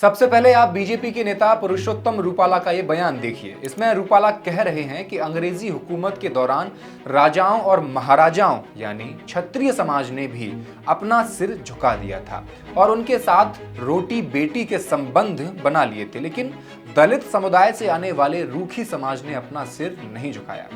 सबसे पहले आप बीजेपी के नेता पुरुषोत्तम रूपाला का ये बयान देखिए। इसमें रूपाला कह रहे हैं कि अंग्रेजी हुकूमत के दौरान राजाओं और महाराजाओं यानी क्षत्रिय समाज ने भी अपना सिर झुका दिया था और उनके साथ रोटी बेटी के संबंध बना लिए थे, लेकिन दलित समुदाय से आने वाले रूखी समाज ने अपना सिर नहीं झुकाया।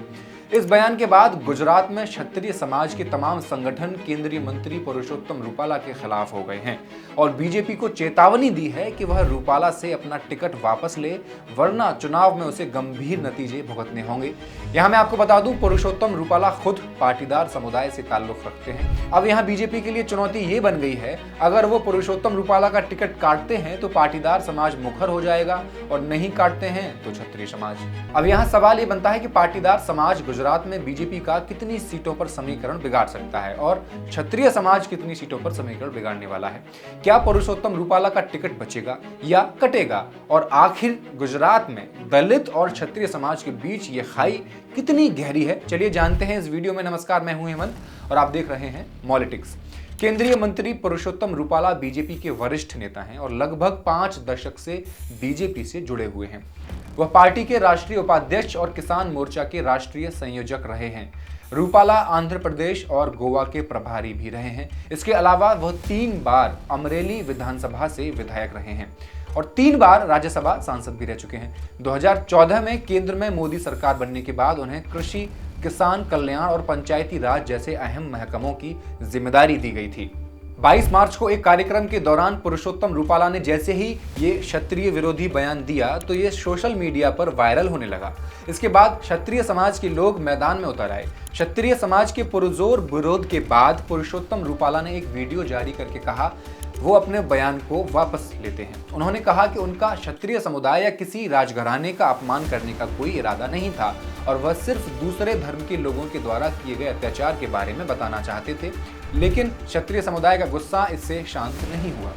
इस बयान के बाद गुजरात में क्षत्रिय समाज के तमाम संगठन केंद्रीय मंत्री पुरुषोत्तम रूपाला के खिलाफ हो गए हैं और बीजेपी को चेतावनी दी है कि वह रूपाला से अपना टिकट वापस ले, वरना चुनाव में उसे गंभीर नतीजे भुगतने होंगे। यहां मैं आपको बता दूं, पुरुषोत्तम रूपाला खुद पाटीदार समुदाय से ताल्लुक रखते हैं। अब यहां बीजेपी के लिए चुनौती ये बन गई है, अगर वो पुरुषोत्तम रूपाला का टिकट काटते हैं तो पाटीदार समाज मुखर हो जाएगा और नहीं काटते हैं तो क्षत्रिय समाज। अब यहाँ सवाल ये बनता है कि पाटीदार समाज गुजरात में बीजेपी का कितनी सीटों पर समीकरण बिगाड़ सकता है और क्षत्रिय समाज कितनी सीटों पर समीकरण बिगाड़ने वाला है। क्या पुरुषोत्तम रूपाला का टिकट बचेगा या कटेगा, और आखिर गुजरात में दलित और क्षत्रिय समाज के बीच ये खाई कितनी गहरी है, चलिए जानते हैं इस वीडियो में। नमस्कार, मैं हूं हेमंत और आप देख रहे हैं मॉलिटिक्स। केंद्रीय मंत्री पुरुषोत्तम रूपाला बीजेपी के वरिष्ठ नेता हैं और लगभग 5 दशक से बीजेपी से जुड़े हुए हैं। वह पार्टी के राष्ट्रीय उपाध्यक्ष और किसान मोर्चा के राष्ट्रीय संयोजक रहे हैं। रूपाला आंध्र प्रदेश और गोवा के प्रभारी भी रहे हैं। इसके अलावा वह 3 बार अमरेली विधानसभा से विधायक रहे हैं और 3 बार राज्यसभा सांसद भी रह चुके हैं। 2014 में केंद्र में मोदी सरकार बनने के बाद उन्हें कृषि, किसान कल्याण और पंचायती राज जैसे अहम महकमों की जिम्मेदारी दी गई थी। 22 मार्च को एक कार्यक्रम के दौरान पुरुषोत्तम रूपाला ने जैसे ही ये क्षत्रिय विरोधी बयान दिया तो ये सोशल मीडिया पर वायरल होने लगा। इसके बाद क्षत्रिय समाज के लोग मैदान में उतर आए। क्षत्रिय समाज के पुरजोर विरोध के बाद पुरुषोत्तम रूपाला ने एक वीडियो जारी करके कहा वो अपने बयान को वापस लेते हैं। उन्होंने कहा कि उनका क्षत्रिय समुदाय या किसी राजघराने का अपमान करने का कोई इरादा नहीं था और वह सिर्फ दूसरे धर्म के लोगों के द्वारा किए गए अत्याचार के बारे में बताना चाहते थे, लेकिन क्षत्रिय समुदाय का गुस्सा इससे शांत नहीं हुआ।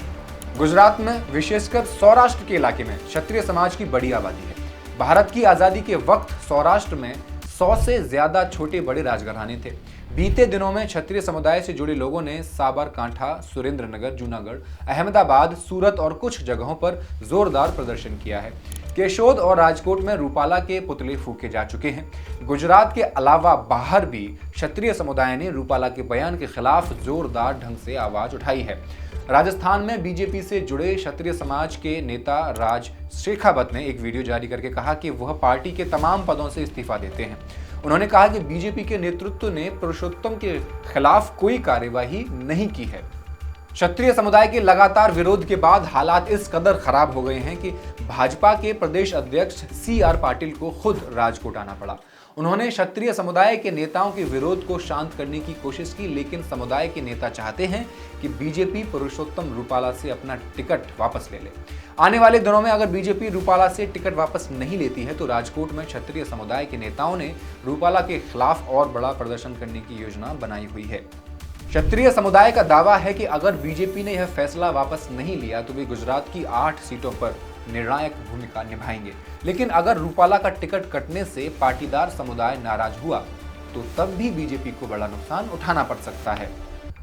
गुजरात में, विशेषकर सौराष्ट्र के इलाके में क्षत्रिय समाज की बड़ी आबादी है। भारत की आज़ादी के वक्त सौराष्ट्र में 100 से ज्यादा छोटे बड़े राजघराने थे। बीते दिनों में क्षत्रिय समुदाय से जुड़े लोगों ने साबरकांठा, सुरेंद्रनगर, जूनागढ़, अहमदाबाद, सूरत और कुछ जगहों पर जोरदार प्रदर्शन किया है। केशोद और राजकोट में रूपाला के पुतले फूके जा चुके हैं। गुजरात के अलावा बाहर भी क्षत्रिय समुदाय ने रूपाला के बयान के खिलाफ जोरदार ढंग से आवाज उठाई है। राजस्थान में बीजेपी से जुड़े क्षत्रिय समाज के नेता राज शेखावत ने एक वीडियो जारी करके कहा कि वह पार्टी के तमाम पदों से इस्तीफा देते हैं। उन्होंने कहा कि बीजेपी के नेतृत्व ने पुरुषोत्तम के खिलाफ कोई कार्यवाही नहीं की है। क्षत्रिय समुदाय के लगातार विरोध के बाद हालात इस कदर खराब हो गए हैं कि भाजपा के प्रदेश अध्यक्ष CR पाटिल को खुद राजकोट आना पड़ा। उन्होंने क्षत्रिय समुदाय के नेताओं के विरोध को शांत करने की कोशिश की, लेकिन समुदाय के नेता चाहते हैं कि बीजेपी पुरुषोत्तम रूपाला से अपना टिकट वापस ले ले। आने वाले दिनों में अगर बीजेपी रूपाला से टिकट वापस नहीं लेती है तो राजकोट में क्षत्रिय समुदाय के नेताओं ने रूपाला के खिलाफ और बड़ा प्रदर्शन करने की योजना बनाई हुई है। क्षत्रिय समुदाय का दावा है कि अगर बीजेपी ने यह फैसला वापस नहीं लिया तो वे गुजरात की 8 सीटों पर निर्णायक भूमिका निभाएंगे। लेकिन अगर रूपाला का टिकट कटने से पाटीदार समुदाय नाराज हुआ तो तब भी बीजेपी को बड़ा नुकसान उठाना पड़ सकता है।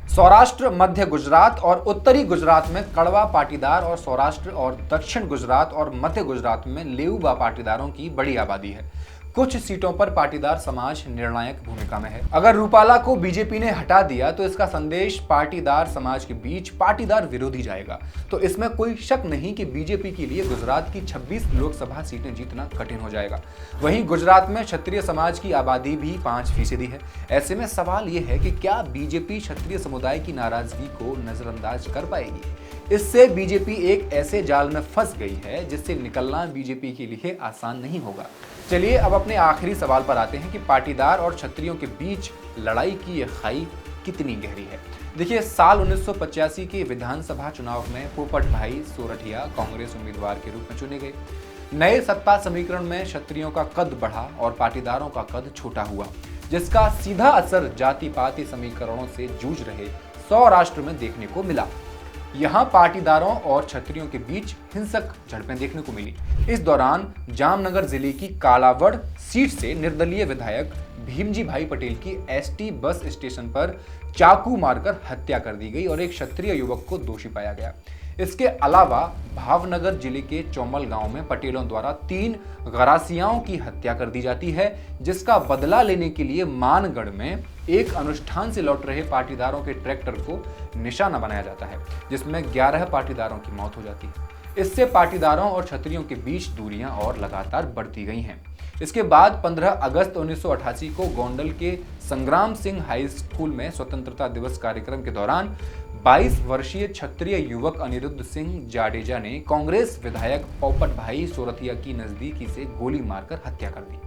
सौराष्ट्र, मध्य गुजरात और उत्तरी गुजरात में कड़वा पाटीदार और सौराष्ट्र और दक्षिण गुजरात और मध्य गुजरात में लेउबा पाटीदारों की बड़ी आबादी है। कुछ सीटों पर पाटीदार समाज निर्णायक भूमिका में है। अगर रूपाला को बीजेपी ने हटा दिया तो इसका संदेश पाटीदार समाज के बीच पाटीदार विरोधी जाएगा। तो इसमें कोई शक नहीं कि बीजेपी के लिए गुजरात की 26 लोकसभा सीटें जीतना कठिन हो जाएगा। वहीं गुजरात में क्षत्रिय समाज की आबादी भी 5% है। ऐसे में सवाल यह है कि क्या बीजेपी क्षत्रिय समुदाय की नाराजगी को नजरअंदाज कर पाएगी। इससे बीजेपी एक ऐसे जाल में फंस गई है जिससे निकलना बीजेपी के लिए आसान नहीं होगा। चलिए अब अपने आखिरी सवाल पर आते हैं कि पाटीदार और क्षत्रियों के बीच लड़ाई की यह खाई कितनी गहरी है। देखिए, साल 1985 के विधानसभा चुनाव में पोपट भाई सोरठिया कांग्रेस उम्मीदवार के रूप में चुने गए। नए सत्ता समीकरण में क्षत्रियों का कद बढ़ा और पाटीदारों का कद छोटा हुआ, जिसका सीधा असर जाति पाति समीकरणों से जूझ रहे सौराष्ट्र में देखने को मिला। यहाँ पाटीदारों और क्षत्रियों के बीच हिंसक झड़पें देखने को मिली। इस दौरान जामनगर जिले की कालावड़ सीट से निर्दलीय विधायक भीमजी भाई पटेल की एसटी बस स्टेशन पर चाकू मारकर हत्या कर दी गई और एक क्षत्रिय युवक को दोषी पाया गया। इसके अलावा भावनगर जिले के चौमल गांव में पटेलों द्वारा 3 गरासियाओं की हत्या कर दी जाती है, जिसका बदला लेने के लिए मानगढ़ में एक अनुष्ठान से लौट रहे पाटीदारों के ट्रैक्टर को निशाना बनाया जाता है, जिसमें 11 पाटीदारों की मौत हो जाती है। इससे पाटीदारों और क्षत्रियों के बीच दूरियां और लगातार बढ़ती गई हैं। इसके बाद 15 अगस्त 1988 को गोंडल के संग्राम सिंह हाई स्कूल में स्वतंत्रता दिवस कार्यक्रम के दौरान 22 वर्षीय क्षत्रिय युवक अनिरुद्ध सिंह जाडेजा ने कांग्रेस विधायक पोपट भाई सोरठिया की नजदीकी से गोली मारकर हत्या कर दी।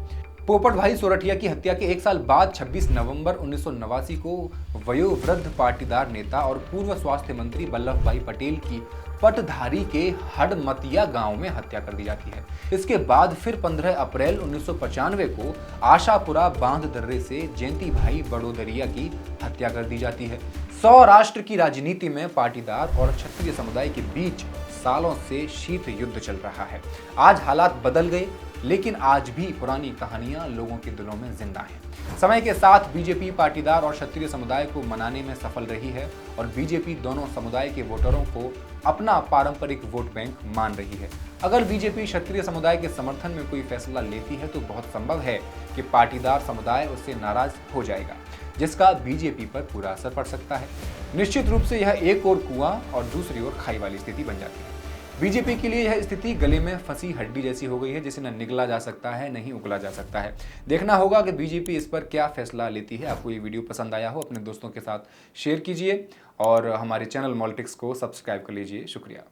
पोपट भाई सोरठिया की हत्या के एक साल बाद 26 नवंबर 1989 को वयोवृद्ध पाटीदार नेता और पूर्व स्वास्थ्य मंत्री वल्लभ भाई पटेल की पटधारी के हडमतिया गांव में हत्या कर दी जाती है। इसके बाद फिर 15 अप्रैल 1995 को आशापुरा बांध दर्रे से जयंती भाई बड़ोदरिया की हत्या कर दी जाती है। सौराष्ट्र की राजनीति में पाटीदार और क्षत्रिय समुदाय के बीच सालों से शीत युद्ध चल रहा है। आज हालात बदल गए, लेकिन आज भी पुरानी कहानियां लोगों के दिलों में जिंदा हैं। समय के साथ बीजेपी पाटीदार और क्षत्रिय समुदाय को मनाने में सफल रही है और बीजेपी दोनों समुदाय के वोटरों को अपना पारंपरिक वोट बैंक मान रही है। अगर बीजेपी क्षत्रिय समुदाय के समर्थन में कोई फैसला लेती है तो बहुत संभव है कि पाटीदार समुदाय उससे नाराज हो जाएगा, जिसका बीजेपी पर पूरा असर पड़ सकता है। निश्चित रूप से यह एक ओर कुआं और दूसरी ओर खाई वाली स्थिति बन जाती है। बीजेपी के लिए यह स्थिति गले में फंसी हड्डी जैसी हो गई है, जिसे न निगला जा सकता है न ही उगला जा सकता है। देखना होगा कि बीजेपी इस पर क्या फैसला लेती है। आपको ये वीडियो पसंद आया हो, अपने दोस्तों के साथ शेयर कीजिए और हमारे चैनल मॉलिटिक्स को सब्सक्राइब कर लीजिए। शुक्रिया।